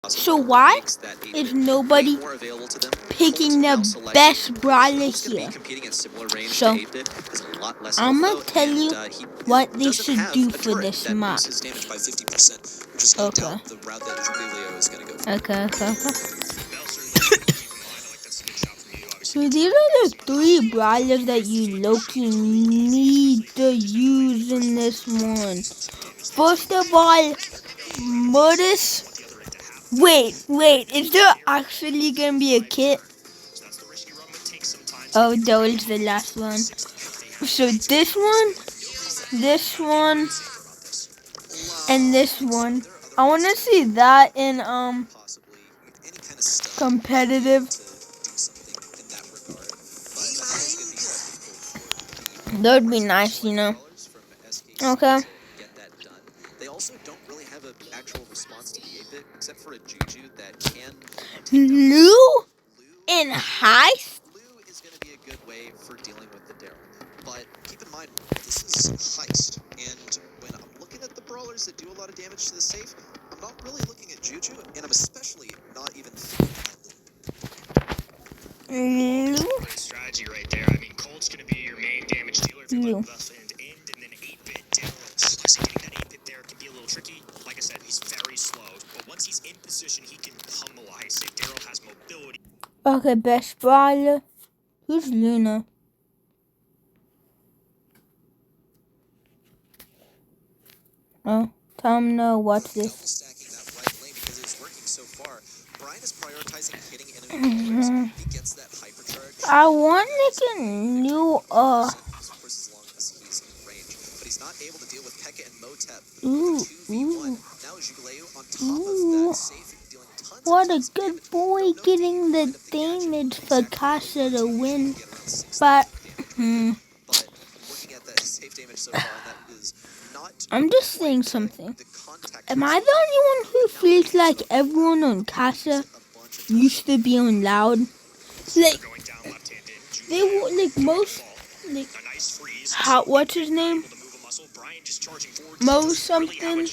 So why is nobody picking the best brawler here? So I'm gonna tell you what they should do for this map. Okay. Okay. So these are the 3 brawlers that you low-key need to use in this one. First of all, Mortis. Wait, is there actually gonna be a kit? Oh, that was the last one. So this one, and this one. I wanna see that in competitive. That would be nice, you know. Okay. They also don't really have an actual response to the 8-bit, except for a Juju that can... Lou in Heist? Lou is going to be a good way for dealing with the Daryl. But keep in mind, this is Heist, and when I'm looking at the brawlers that do a lot of damage to the safe, I'm not really looking at Juju, and I'm especially not even thinking about Lou. Great strategy right there. I mean, Colt's going to be your main damage dealer if you let buff and then 8-bit Daryl. Obviously, getting that 8-bit there can be a little tricky. Like I said, he's very slow, but once he's in position, he can pummel Ice. If Daryl has mobility. Okay, best brawler. Who's Luna? Oh, tell him no, watch this. Stacking that right lane because it's working so far. Brian is prioritizing hitting enemy players. He gets that hypercharge. I want like a new as long as he's in range, but he's not able to deal with Pekka and Motep. 2v1. Now Jubileu on top of that safe, dealing tons what a good boy getting the damage for Kasha to win. But looking at that safe damage so far, that is not. I'm just saying something. Am I the only one who feels like everyone on Kasha used to be on loud? Like they were like most like what's his name? Mo something,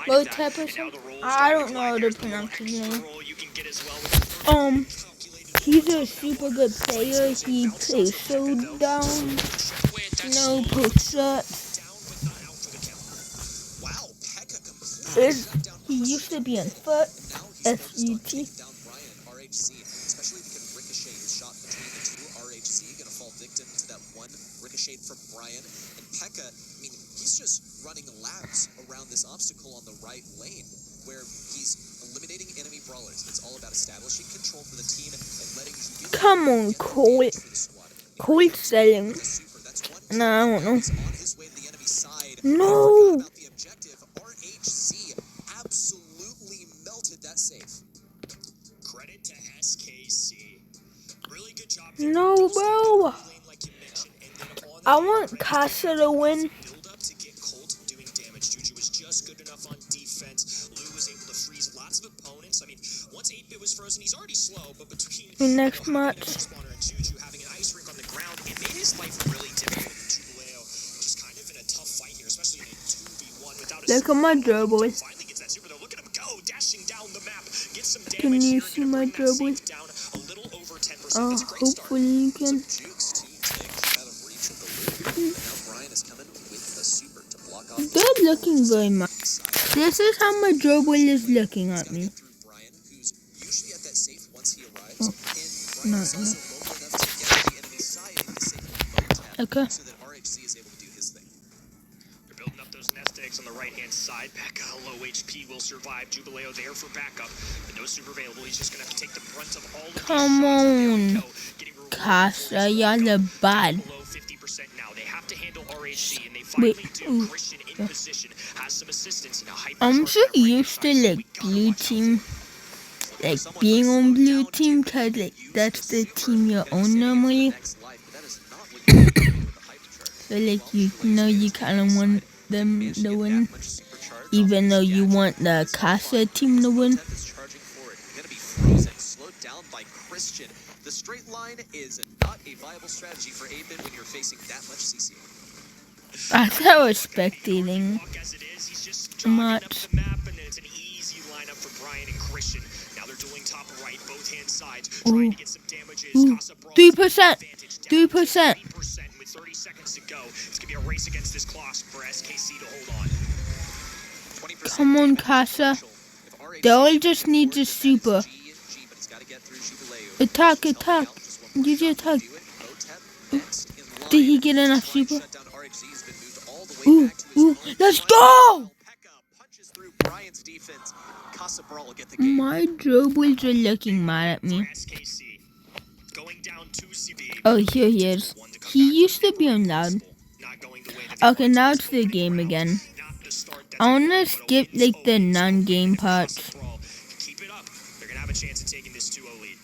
Mo Tep or something. I don't know how to pronounce his name. He's a super good player. He plays Showdown. No push-up. He used to be on Foot. SUT. From Brian and Pekka. I mean, he's just running laps around this obstacle on the right lane where he's eliminating enemy brawlers. It's all about establishing control for the team and letting you come on, Colt. Colt selling. No, I don't know. No. RHC absolutely melted that safe. Credit to SKC. Really good job. No, bro. I want Kasha to win. Build up to get Colt doing damage. Juju was just good enough on defense. Lou was able to freeze lots of opponents. I mean, once 8-bit was frozen, he's already slow, but between next match and Juju having an ice rink on the ground, it made his life really difficult. Jubileu just kind of in a tough fight here, especially in a 2v1 without a look at my draw boy. Finally gets that super though. Look at him go, dashing down the map. Get some damage. Can you see my draw boy? Down a little over 10%. Hopefully you can. They're looking very much. This is how my Drobble is looking at me. Oh, no. Okay. They're building up those nest eggs on the right-hand side. Pekka, low HP, will survive. Jubileu there for backup, but no super available. He's just gonna have to take the brunt of all of these. Come on, Kasha, you're bad. Wait, I'm so used to like blue team, like being on blue team, cause like that's the team you're on normally. So like you know you kind of want them to win, even though you want the Kasha team to win. The straight line is not a viable strategy for 8-bit when you're facing that much CC. I thought I was spectating much. lineup for Brian and Christian. Now they're dueling top right, both hand sides, trying to get some damages. 3%. 3%. 3% with 30 seconds to go. It's gonna be a race against this clock for SKC to hold on. Come on, Casa. They all just need the super. Attack, attack. Use your attack. Did he get enough super? Ooh, ooh, let's go! My Jobles are looking mad at me. Oh, here he is. He used to be on loud. Okay, now it's the game again. I wanna skip like the non-game parts. Keep it up. They're gonna have a chance at taking this 2-0 lead.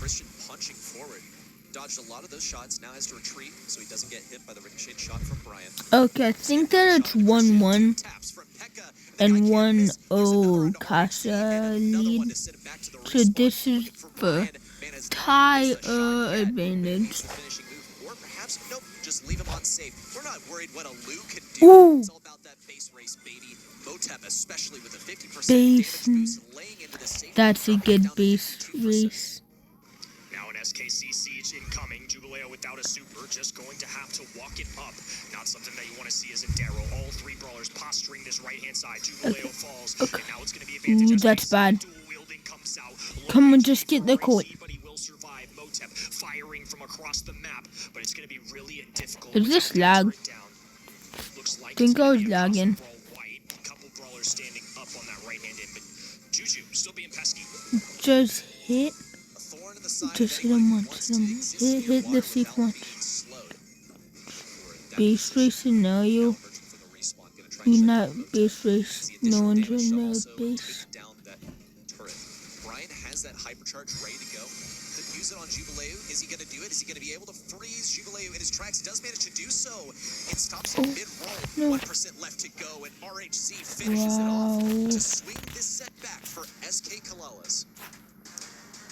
Christian punching forward. Dodged a lot of those shots. Now has to retreat so he doesn't get hit by the ricochet shot from Brian. Okay, I think that it's 1-1 and 1-0 Casa lead. So this is for tie advantage. Just leave him on safe. We're not worried what a Lu can do. Ooh. It's all about that base race, baby. Motep, especially with a 50% Base. damage boost, laying into the safe. That's a good base race. Now an SKC siege incoming. Jubileo without a super, just going to have to walk it up. Not something that you want to see as a Darrow. All three brawlers posturing this right-hand side. Jubileo falls, and now it's going to be advantage. Ooh, that's bad. Come on, just get the court. Firing from across the map, but it's going to be really difficult. Is this lag? I think I was lagging. Couple brawlers standing up on that right hand end, but Juju still being pesky. Just hit. Just hit him once. Hit the safe once. Base race scenario. We're not base race. No one's in the base. Brian has that hypercharge ready to go. Use it on Jubileo. Is he going to do it? Is he going to be able to freeze Jubileo in his tracks? He does manage to do so. It stops him mid-roll. 1% left to go, and RHC finishes it off to swing this setback for SK Kalalas.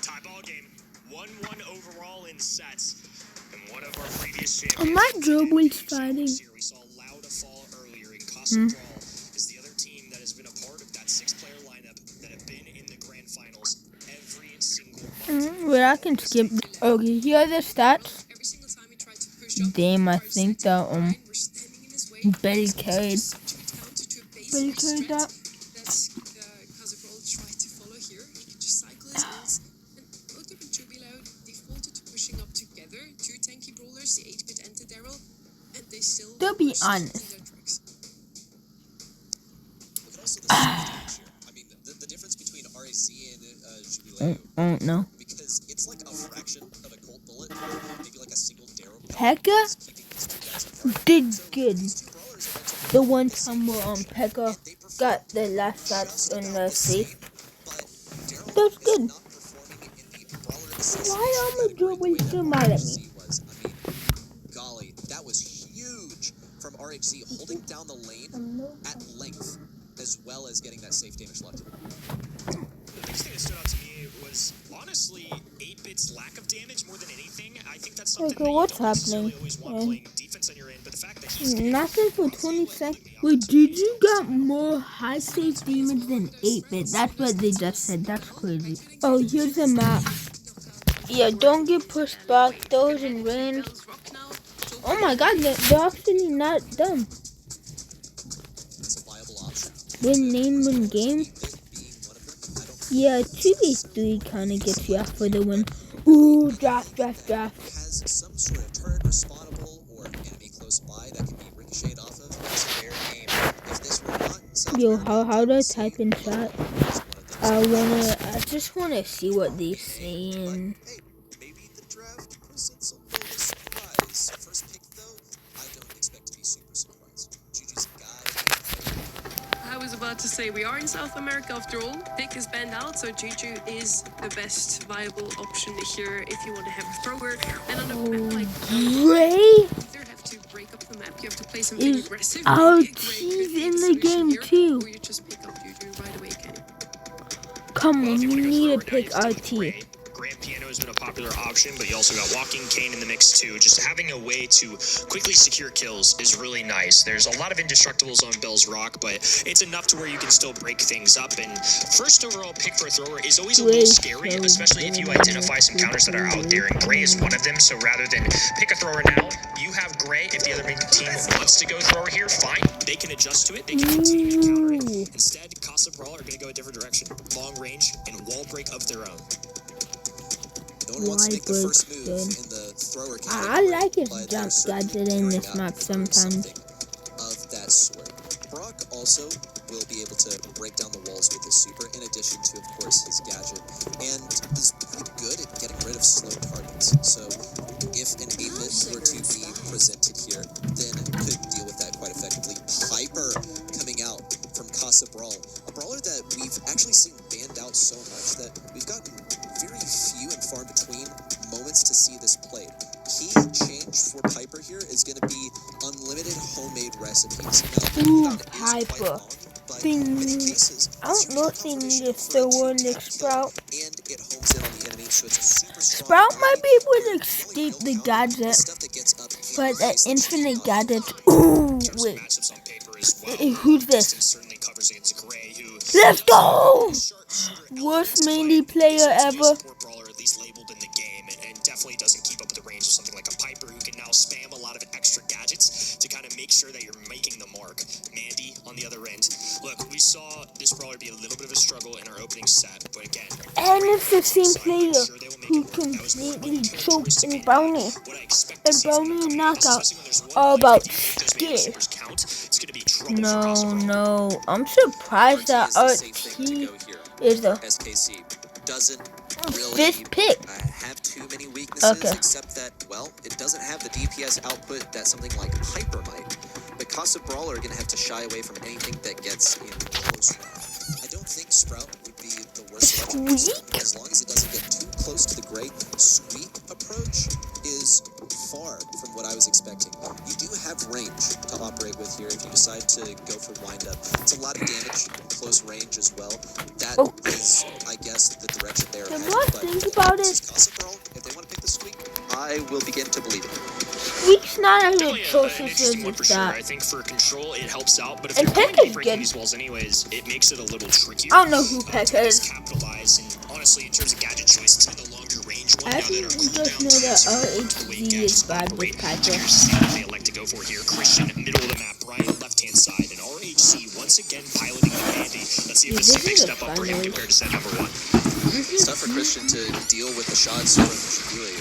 Tie ball game. 1-1 overall in sets. And one of our previous champions. My Jobles fighting. We saw Lauda fall earlier in Casa Brawl is the other team that has been a part of that 6-player lineup that have been in the grand finals every single month. Where I can skip. Okay, here are the stats. Damn, I think that Betty carried. Betty carried that. To be honest. I mean, the difference between RAC and Jubileo. I don't know. Because it's like a fraction of a cold bullet, maybe like a single Darrow. Pekka did good. The one time where Pekka got the last shots in the safe. That was good. Why are my Jobles so mad at me? Golly, that was huge from RHC holding down the lane at length, as well as getting that safe damage left. The biggest thing that stood out to me was honestly 8-Bit's lack of damage more than anything. I think that's something Okay, what's happening? Defense on your end, but the fact that he's nothing for 20 seconds. Wait, did you got more high safe damage than 8-Bit? That's what they just said. That's crazy. Oh, here's the map. Yeah, don't get pushed back. Those in range. Oh my god, they're actually not dumb. Win name, win game. Yeah, 2v3 kind of gets you out for the win. Ooh, draft. has some sort of turret respawnable or enemy close by that can be ricocheted off of. It's a fair game. If this were not Yo, how do I type in chat? I just wanna see what they're saying. Hey, maybe the draft presents a little surprise. First pick though, I don't expect to be super surprised. Juju's a guy. I was about to say, we are in South America after all. Pick is banned out, so Juju is the best viable option here if you want to have a thrower. And on a map like Gray you either have to break up the map, you have to play something is aggressive. out. Maybe a Gray He's could be in the the solution game here, too. or you just pick up Juju right away, Kenny. Come on, you need to pick RT. Grand Piano is has been a popular option, but you also got Walking Cane in the mix too. Just having a way to quickly secure kills is really nice. There's a lot of indestructibles on Bell's Rock, but it's enough to where you can still break things up. And first overall pick for a thrower is always a little scary, especially if you identify some counters that are out there, and Gray is one of them. So rather than pick a thrower now, you have Gray. If the other team wants to go thrower here, fine. They can adjust to it. They can continue to counter it. Instead, Casa Brawl are going to go a different direction. Long range and wall break of their own. No one wants to make the first move in the thrower category. I like his jump gadget in this map sometimes. Of that sort. Brock also will be able to break down the walls with his super, in addition to, of course, his gadget, and is pretty good at getting rid of slow targets. So if an 8-bit were to be presented here, then could deal with that quite effectively. Piper coming out from Casa Brawl, a brawler that we've actually seen banned out so much that we've gotten very few and far between moments to see this played. Key change for Piper here is going to be unlimited homemade recipes. Now, Piper. I don't know if they need a thrower like Sprout. And it homes in on the enemy, so it's a super strong Sprout might be able to escape the gadget, stuff that gets up but that infinite gadget. Ooh, wait. Who's this? Let's go! Worst melee player ever. Definitely doesn't keep up with the range of something like a Piper, who can now spam a lot of extra gadgets to kind of make sure that you're making the mark. Mandy on the other end. Look, we saw this brawler be a little bit of a struggle in our opening set, but again, And it's the same player who completely choked in Brownie. And Brownie and Knockout are about skill. No, I'm surprised that RT is a SKC doesn't really fifth pick. have too many weaknesses, except that, well, it doesn't have the DPS output that something like Piper might. But Casa Brawl are going to have to shy away from anything that gets in close range. I don't think Sprout would be the worst selection, as long as it doesn't get too close to the Great. Squeak approach is far from what I was expecting. You do have range to operate with here if you decide to go for wind-up. It's a lot of damage in close range as well. That is, I guess, the direction they're headed. But think about it. Casa Brawl, if they want to pick the Squeak, I will begin to believe it. Squeak's not as an atrocious interesting one as for sure. I that. think for control, it helps out, but if And you're going to be Pekka's breaking good. these walls anyways, it makes it a little trickier. I don't know who Pekka is. Capitalize, and honestly, in terms of gadget choice, it's the longer range one. I Now think that we just know that RHD is bad with Piper. They elect to go for here. Christian, middle of the map. Brian, left-hand side. And RHC, once again, piloting the Mandy. Let's see if this is a big step up for him compared to set number 1. It's tough for Christian to deal with the shots from Jubileo.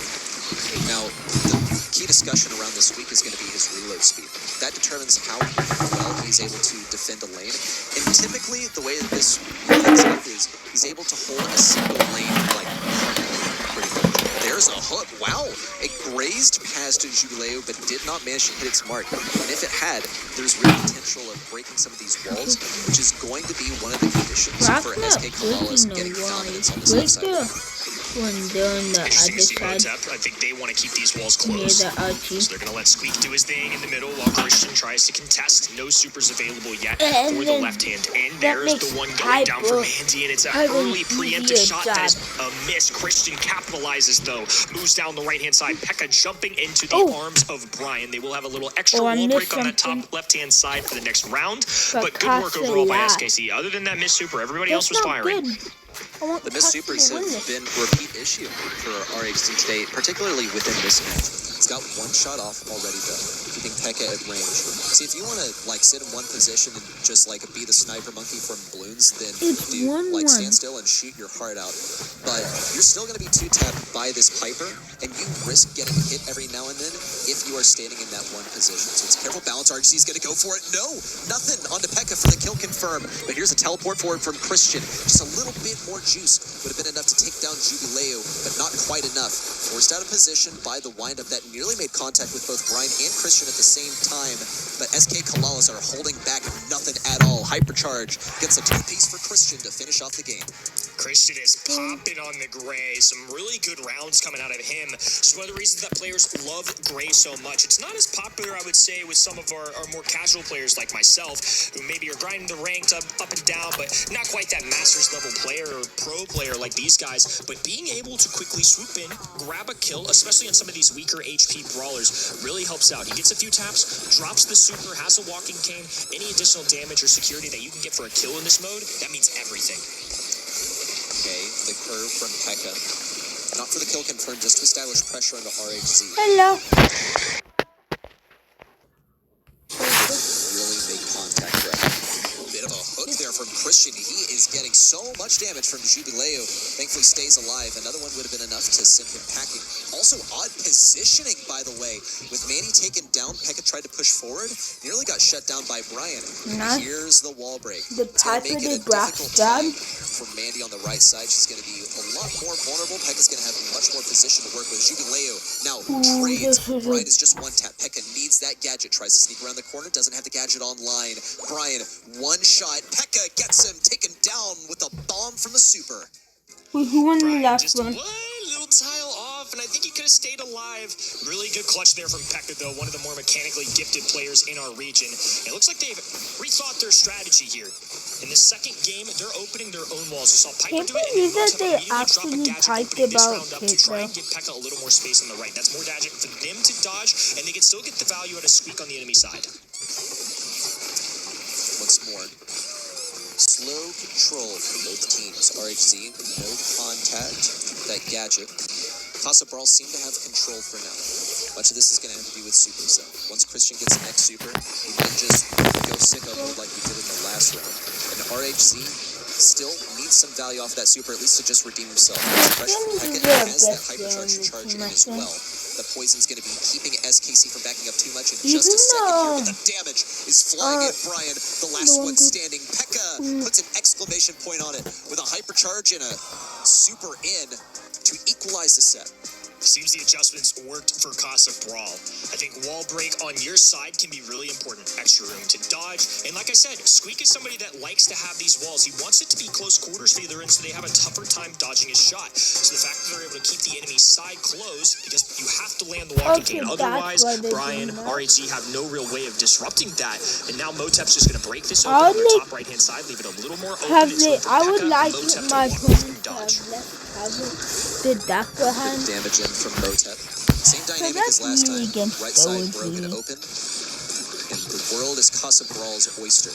Now, the key discussion around this week is going to be his reload speed. That determines how well he's able to defend a lane. And typically, the way that this works out is he's able to hold a single lane like pretty much. There's a hook. Wow! It grazed past Jubileo, but did not manage to hit its mark. And if it had, there's real potential of breaking some of these walls, which is going to be one of the conditions for SK Kamala's getting dominance on the south side. When doing the Interesting to see other side Hotep. I think they want to keep these walls near closed. the RT. So they're going to let Squeak do his thing in the middle while Christian tries to contest. No supers available yet And for the then left-hand. And that there's makes the one going down for Piper Mandy, and it's an have an early preemptive easier shot that is job. a miss. Christian capitalizes, though. Moves down the right-hand side. Pekka jumping into the arms of Brian. They will have a little extra I wall missed break on that something. top left-hand side for the next round. But But good work Casa overall by lagged. SKC. Other than that miss super, everybody else That's was not firing. good. I want The missed Casa supers to win have this. been a repeat issue for RHC today, particularly within this match. It's got one shot off already, though, keeping Pekka at range. See, if you want to, sit in one position and just, be the sniper monkey from Bloons, then It's do, 1-1. stand still and shoot your heart out. But you're still going to be two-tapped by this Piper, and you risk getting hit every now and then if you are standing in that one position. So it's careful balance. RHC is going to go for it. No! Nothing onto Pekka for the kill confirm. But here's a teleport forward from Christian. Just a little bit more juice would have been enough to take down Jubileo, but not quite enough. Forced out of position by the wind-up that nearly made contact with both Brian and Christian at the same time, but SK Kalalas are holding back nothing at all. Hypercharge gets a two-piece for Christian to finish off the game. Christian is popping on the Gray. Some really good rounds coming out of him. It's one of the reasons that players love Gray so much. It's not as popular, I would say, with some of our more casual players like myself, who maybe are grinding the ranked up and down, but not quite that Masters level player or pro player like these guys. But being able to quickly swoop in, grab a kill, especially on some of these weaker HP brawlers, really helps out. He gets a few taps, drops the super, has a walking cane. Any additional damage or security that you can get for a kill in this mode, that means everything. Okay, the curve from Pekka. Not for the kill confirmed, just to establish pressure onto RHZ. Hello. Really make contact there. Bit of a hook there from Christian. He is getting so much damage from Jubileo. Thankfully stays alive. Another one would have been enough to send him packing. Also odd positioning, by the way. With Manny taken down, Pekka tried to push forward. Nearly got shut down by Brian. Nice. Here's the wall break. The It's gonna type make of it a the graph difficult done. time for Mandy on the right side. She's going to be a lot more vulnerable. Pekka's going to have much more position to work with. Jubileo now trades. Brian is just one tap. Pekka needs that gadget. Tries to sneak around the corner. Doesn't have the gadget online. Brian, one shot. Pekka gets him taken down with a bomb from the super. Who won the Brian last just one? little tile off, and I think he could have stayed alive. Really good clutch there from Pekka, though, one of the more mechanically gifted players in our region. It looks like they've rethought their strategy here. In the second game, they're opening their own walls. You saw Piper Can't do it, believe and that they actually typed opening this about round up it, to try and though. give Pekka a little more space on the right. That's more gadget for them to dodge, and they can still get the value out of Squeak on the enemy side. Once more. Slow control for both teams. RHZ, no contact. That gadget. Casa Brawl seem to have control for now. Much of this is going to have to do with supers, though. Once Christian gets the next super, he might just go sicko mode like we did in the last round. And RHZ still needs some value off that super, at least to just redeem himself. Pressure from Pekka has that hypercharge charge in as well. The poison's going to be keeping SKC from backing up too much in just a second here, but the damage is flying in Brian, the last one standing. Pekka puts an exclamation point on it with a hypercharge and a super in to equalize the set. Seems the adjustments worked for Casa Brawl. I think wall break on your side can be really important. Extra room to dodge. And like I said, Squeak is somebody that likes to have these walls. He wants it to be close quarters for either end so they have a tougher time dodging his shot. So the fact that they're able to keep the enemy's side closed, because you have to land the walking cane. Otherwise, Brian, RHZ have no real way of disrupting that. And now Motep's just going to break this open on their top right-hand side, leave it a little more open. I would like my opponent to have the Dakka hand. Damage in from Motep. Same dynamic as last time. Right side broken open. And the world is Casa Brawl's oyster.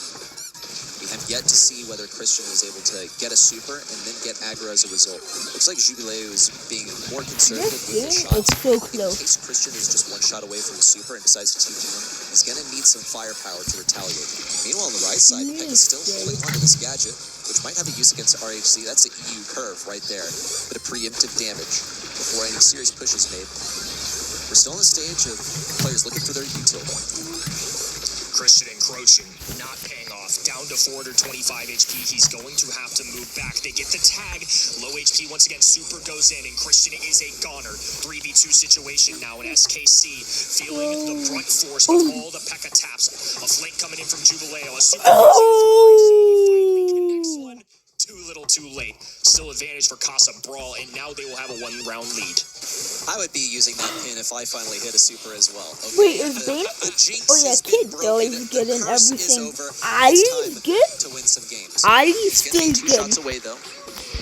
We have yet to see whether Christian was able to get a super and then get aggro as a result. Looks like Jubileo is being more conservative with his shots. It's so In close. case Christian is just one shot away from the super and decides to TP him, he's going to need some firepower to retaliate. Meanwhile, on the right side, Pekka's still holding onto this gadget, which might have a use against RHZ. That's an EU curve right there. But a preemptive damage before any serious push is made. We're still in the stage of players looking for their utility. Christian encroaching, not paying off. Down to 425 HP. He's going to have to move back. They get the tag. Low HP once again. Super goes in, and Christian is a goner. 3v2 situation now in SKC. Feeling the brunt force of all the Pekka taps. A flank coming in from Jubileo. A super finally connects one. Too little, too late. Still advantage for Casa Brawl, and now they will have a one-round lead. I would be using that pin if I finally hit a super as well. Okay, Wait, is Bane? the jinx Oh yeah, has been Kid though broken. is The getting curse is everything. over. I It's time get. to win some games. I He's gonna be still 2 get. shots away though.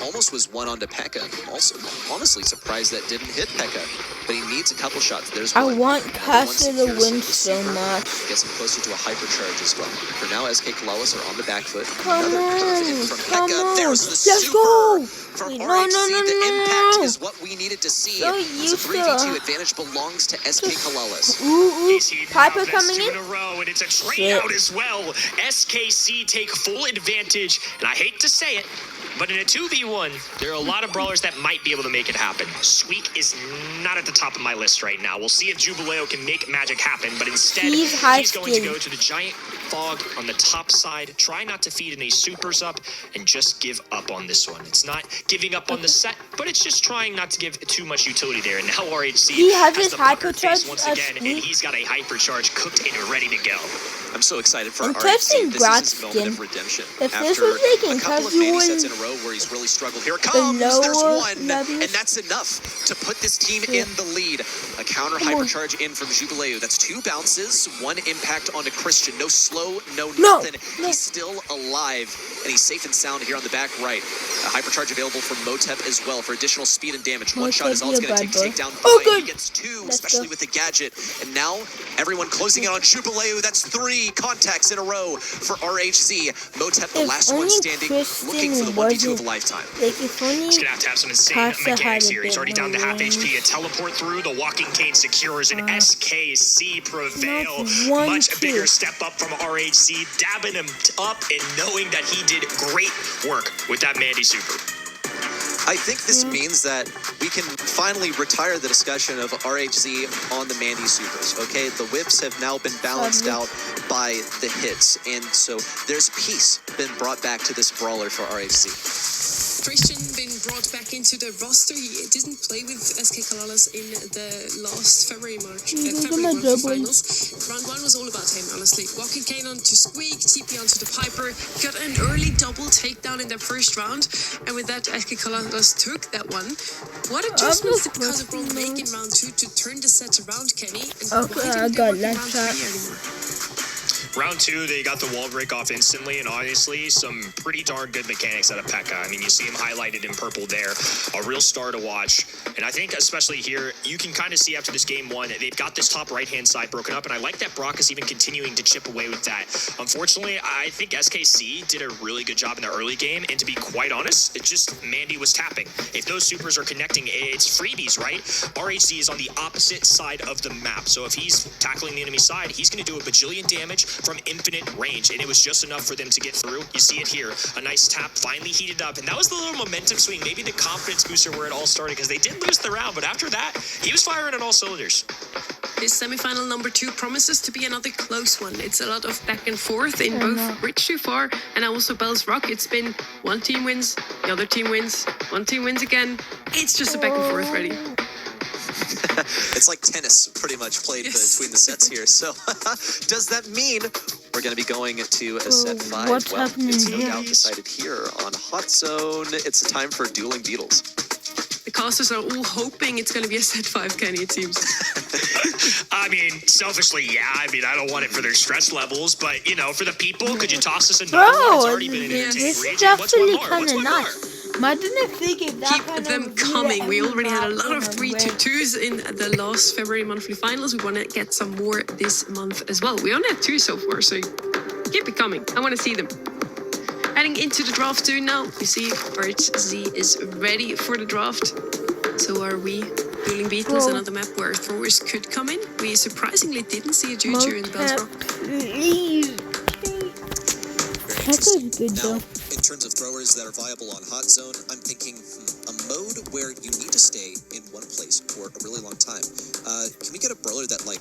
Almost was one onto Pekka. Also, honestly surprised that didn't hit Pekka. But he needs a couple shots. There's I one. want Another one Casa to secures win the so super. much. Gets him closer to a hypercharge as well. For now, SK Kalawas are on the back foot. Come Another curve in on, from come Pekka. on. There's the Let's super. go. From Wait, RHZ, the impact no. is what we needed to see. So It's a used 3v2 to- advantage belongs to SK Kalawas. Ooh, He's heating Piper up. That's coming 2 in. in a row, and it's a trade Shit. out as well. SKC take full advantage, and I hate to say it, but in a 2v1, there are a lot of brawlers that might be able to make it happen. Squeak is not at the top of my list right now. We'll see if Jubileo can make magic happen, but instead, He's high he's going to skill. go to the giant Fog on the top side. Try not to feed any supers up and just give up on this one. It's not giving up on the set, but it's just trying not to give too much utility there. And now RHC He has has his the pucker face hypercharge once again, and asleep. he's got a hypercharge cooked and ready to go. I'm so excited for I'm RHC. testing This Brock's is his moment skin. of redemption. If After this was making a couple of Mandy casual sets in a row where he's really struggled. Here it comes. lower There's one. levels. And that's enough to put this team in the lead. A counter hypercharge in from Jubileu. That's 2 bounces, 1 impact onto Christian. No slow, no nothing. He's still alive, and he's safe and sound here on the back right. A hypercharge available from Motep as well for additional speed and damage. One shot is all it's going to take to take down Brian. He gets 2, especially with the gadget. And now everyone closing in on Jubileu. That's 3 contacts in a row for RHZ. Motep, the If last one only standing, looking for the 1v2 of a lifetime. Like, if only He's gonna have some insane Casa had mechanics a here. He's bit already down to more half range. HP. A teleport through. The Walking Cane secures an SKC prevail. Not one Much kill. bigger step up from RHC, dabbing him up and knowing that he did great work with that Mandy super. I think this means that we can finally retire the discussion of RHZ on the Mandy supers, okay? The whips have now been balanced out by the hits, and so there's peace been brought back to this brawler for RHZ. Christian been brought back into the roster. He didn't play with SK Kalalas in the last February monthly finals. Round 1 was all about him, honestly. Walking Cane onto Squeak, TP onto the Piper, got an early double takedown in the first round, and with that SK Kalalas took that one. What adjustments did Casa Brawl make in round 2 to turn the set around, Kenny? And Okay, why I didn't got they work in left round shot. 3 anymore? Round 2, they got the wall break off instantly, and honestly, some pretty darn good mechanics out of P.E.K.K.A. I mean, you see him highlighted in purple there. A real star to watch. And I think, especially here, you can kind of see after this game 1, they've got this top right-hand side broken up, and I like that Brock is even continuing to chip away with that. Unfortunately, I think SKC did a really good job in the early game, and to be quite honest, it's just Mandy was tapping. If those supers are connecting, it's freebies, right? RHC is on the opposite side of the map, so if he's tackling the enemy side, he's going to do a bajillion damage from infinite range, and it was just enough for them to get through. You see it here. A nice tap, finally heated up, and that was the little momentum swing, maybe the confidence booster where it all started, because they did lose the round, but after that, he was firing on all cylinders. This semi-final number 2 promises to be another close one. It's a lot of back and forth in both Bridge Too Far and also Bell's Rock. It's been one team wins, the other team wins, one team wins again. It's just a back and forth ready. It's like tennis, pretty much, played between the sets here. So, does that mean we're going to be going to a set 5? What's Well, happening it's no here? doubt decided here on Hot Zone. It's a time for Dueling Beetles. The casters are all hoping it's going to be a set 5, Kenny, it seems. I mean, selfishly, yeah. I mean, I don't want it for their stress levels, but, you know, for the people, could you toss us another one? It's Bro, already been an entertaining this is region. What's one definitely more? kind What's of one more? nice. Imagine if they get that Keep kind them of coming. We already had a lot of three 3-2-2s in the last February monthly finals. We want to get some more this month as well. We only had 2 so far, so keep it coming. I want to see them. Heading into the draft 2 now. You see, RHZ is ready for the draft. So are we. Dueling Beetles, Bro. another map where throwers could come in. We surprisingly didn't see a Juju in Bell's Rock. Please. That was good Now, though. in terms of throwers that are viable on Hot Zone, I'm thinking a mode where you need to stay in one place for a really long time. Can we get a brawler that, like,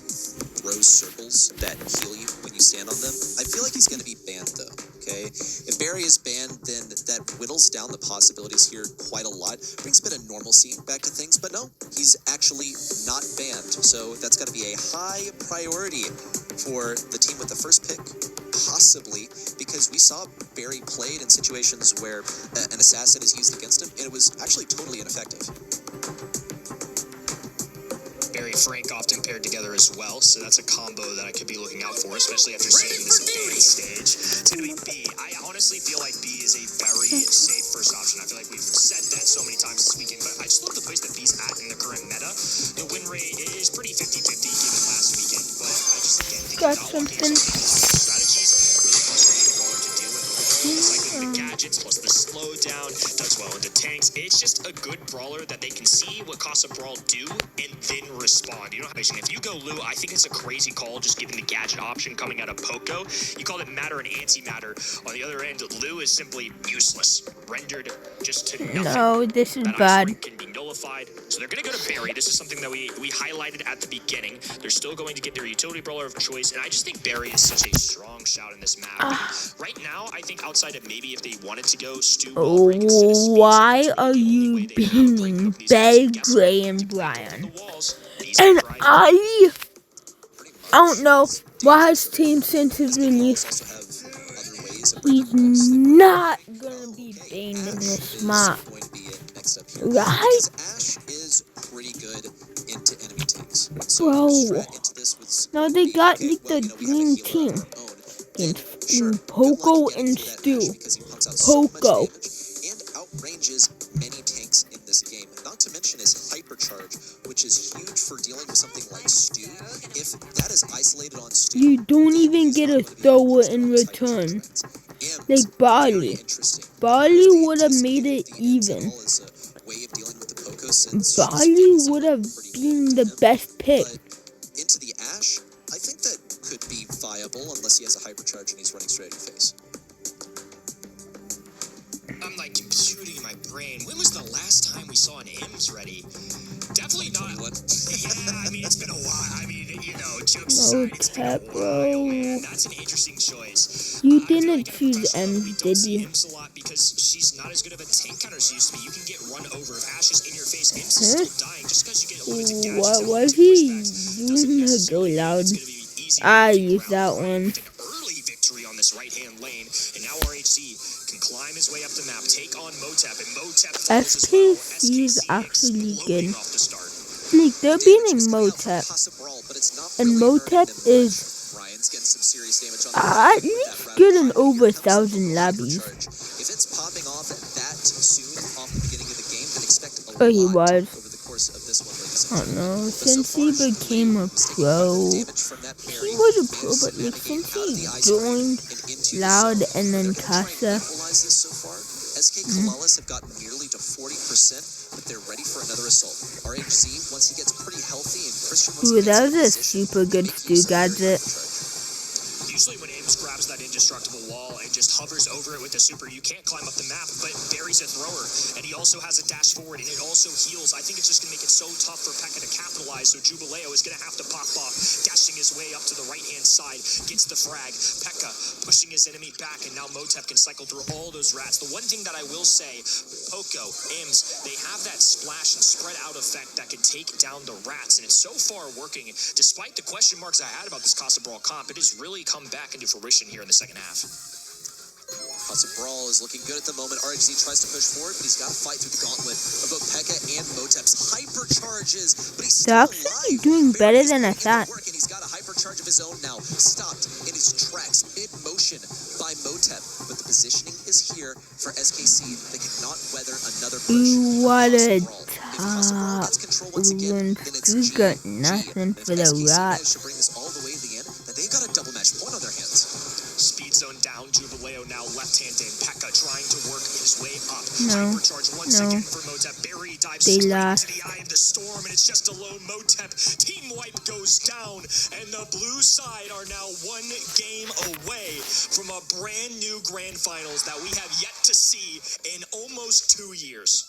throws circles that heal you when you stand on them? I feel like he's going to be banned, though, okay? If Barry is banned, then that whittles down the possibilities here quite a lot. Brings a bit of normalcy back to things, but no, he's actually not banned. So that's got to be a high priority for the team with the first pick. Possibly, because we saw Barry played in situations where an assassin is used against him, and it was actually totally ineffective. Barry Frank often paired together as well, so that's a combo that I could be looking out for, especially after seeing this advanced stage. It's going to be B. I honestly feel like B is a very safe first option. I feel like we've said that so many times this weekend, but I just love the place that B's at in the current meta. The win rate is pretty 50-50 given last weekend, but I just, again, think Got not walking something. strategies really frustrating brawler to deal with. Cycling the gadgets plus the slowdown, does well into tanks. It's just a good brawler that they can see what Casa Brawl do and then respond. You know how if you go Lou, I think it's a crazy call just given the gadget option coming out of Poco. You call it matter and antimatter. On the other end, Lou is simply useless, rendered just to nothing. No, this is That bad. ice ring can be nullified, so So they're going to go to Barry. This is something that we highlighted at the beginning. They're still going to get their utility brawler of choice, and I just think Barry is such a strong shout in this map. Right now, I think outside of maybe if they wanted to go Stu, why are you being bad, Gray, and Brian? And I don't know why his team since his release. He's not gonna be banned in this map, right? Ash is pretty good into enemy tanks. Bro, now they got like the green team against Poco and Stu. Poco. And outranges many tanks in this game. Not to mention his hypercharge, which is huge for dealing with something like Stu. If that is isolated on Stu, You don't even get a thrower in return. Like Barley. Barley would have made it even. Barley would have been the best pick. Into the Ash, I think that could be viable unless he has a hypercharge and he's running straight at your face. I'm like computing in my brain. When was the last time we saw an IMS ready? Definitely not. Yeah, I mean, it's been a while. I mean, you know, jokes aside, it's been a while, man. That's an interesting choice. You didn't choose M, did you? IMS a lot because she's not as good of a tank counter as she used to be. You can get run over. If Ash is in your face, IMS is still dying just because you get limited gadgets. What was he using to go loud? I used that one. Early victory on this right-hand lane, and now RHC can climb his way up the map, take on Motep, and Motep follows as well. SKC is actually good. Off the start. Like, they're beating Motep. And Motep is at least getting over 1,000 lobbies. If it's popping off that soon off the beginning of the game, then expect a Oh, he lot was. over the course of this one, ladies I and don't know, since he became a pro, he was a pro, but like since he joined Loud and then Casa, SK Kalalis have gotten nearly to 40%, but they're ready for another assault. RHC, once he gets pretty healthy and Christian wants ooh, to that get was a position, super good Stu gadget. Usually when Ames grabs that indestructible wall and just hovers over it with the super, you can't climb up the map, but Barry's a thrower, and he also has a dash forward, and it also heals. I think it's just going to make it so tough for Pekka to capitalize, so Jubileo is going to have to pop off, dashing his way up to the right-hand side, gets the frag. Pekka pushing his enemy back, and now Motep can cycle through all those rats. The one thing that I will say, Poco, Ames, they have that splash and spread out effect that can take down the rats, and it's so far working. Despite the question marks I had about this Casa Brawl comp, it has really come back into fruition here in the second half. Casa Brawl is looking good at the moment. RHC tries to push forward, but he's got to fight through the gauntlet of both Pekka and Motep's hypercharges. But he's They're still actually alive. doing better than I thought. And he's got a hypercharge of his own now, stopped in his tracks, mid-motion by Motep. But the positioning is here for SKC. They cannot weather another push. Ooh, what a Brawl gets control once again, then it's we G got and G. nothing And for if the SKC rat. managed to bring this all the way to the end, then they've got a double match point on their hands. Speed zone down, Jubileo now left-handed. Pekka trying to work his way up. No. Hypercharge once No. again for Motep. Barry dives They straight lost. into the eye of the storm, and it's just a lone Motep. Team wipe goes down, and the blue side are now one game away from a brand new grand finals that we have yet to see in almost 2 years.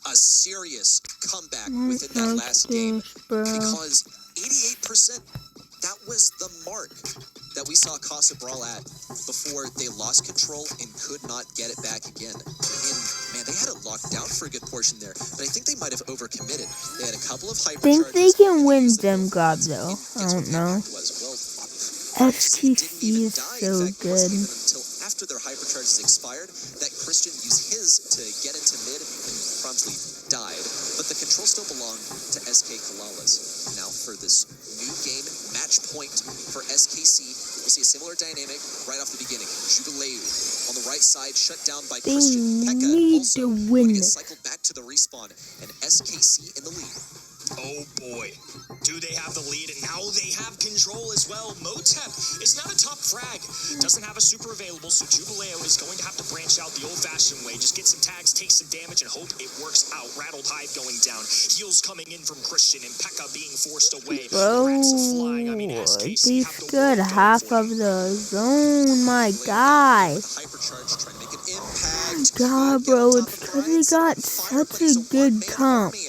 A serious comeback within that last game, Bro. because 88%, that was the mark that we saw Casa Brawl at before they lost control and could not get it back again. And man, they had it locked down for a good portion there, but I think they might have overcommitted. They had a couple of hypercharges. Think they can win them gob though. I don't know. STC is so good. Until after their hypercharges expired, that Christian used his to get into mid and promptly died. But the control still belonged to SK Kalalis. Now for this new game, match point for SKC. We'll see a similar dynamic right off the beginning. Jubileu on the right side, shut down by They Christian. Pekka need also to win would get this. cycled back to the respawn, and SKC in the lead. Oh boy, do they have the lead, and now they have control as well. Motep is not a top frag, doesn't have a super available, so Jubileo is going to have to branch out the old-fashioned way. Just get some tags, take some damage, and hope it works out. Rattled Hive going down, heals coming in from Christian, and Pekka being forced away. Bro, Rats are flying. I mean, they SKC have the stood world going half for of them. the zone, my guy. Hypercharge trying to make an impact. God, bro, it's because they got such a good comp.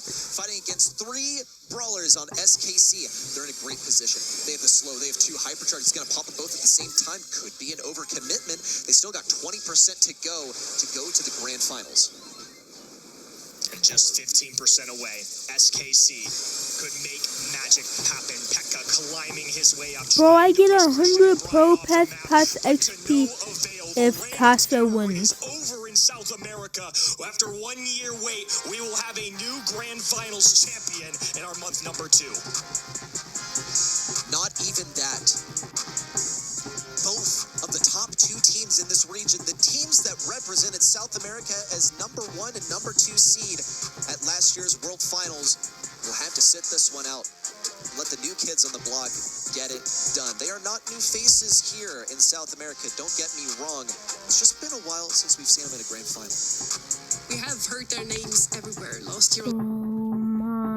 against 3 brawlers on SKC. They're in a great position. They have the slow, they have 2 hypercharges. It's going to pop them both at the same time. Could be an overcommitment. They still got 20% to go to the grand finals. And just 15% away, SKC could make magic happen. Pekka climbing his way up. Bro, I get 100 Pro Pass XP if Casa wins. Over in South America. After 1 year wait, we will have a new Grand Finals champion in our month number 2. Not even that. Both of the top 2 teams in this region, the teams that represented South America as number 1 and number 2 seed at last year's World Finals, will have to sit this one out. Let the new kids on the block get it done. They are not new faces here in South America. Don't get me wrong. It's just been a while since we've seen them in a grand final. We have heard their names everywhere. Last year. Oh my.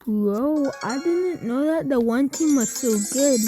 Bro, I didn't know that the one team was so good.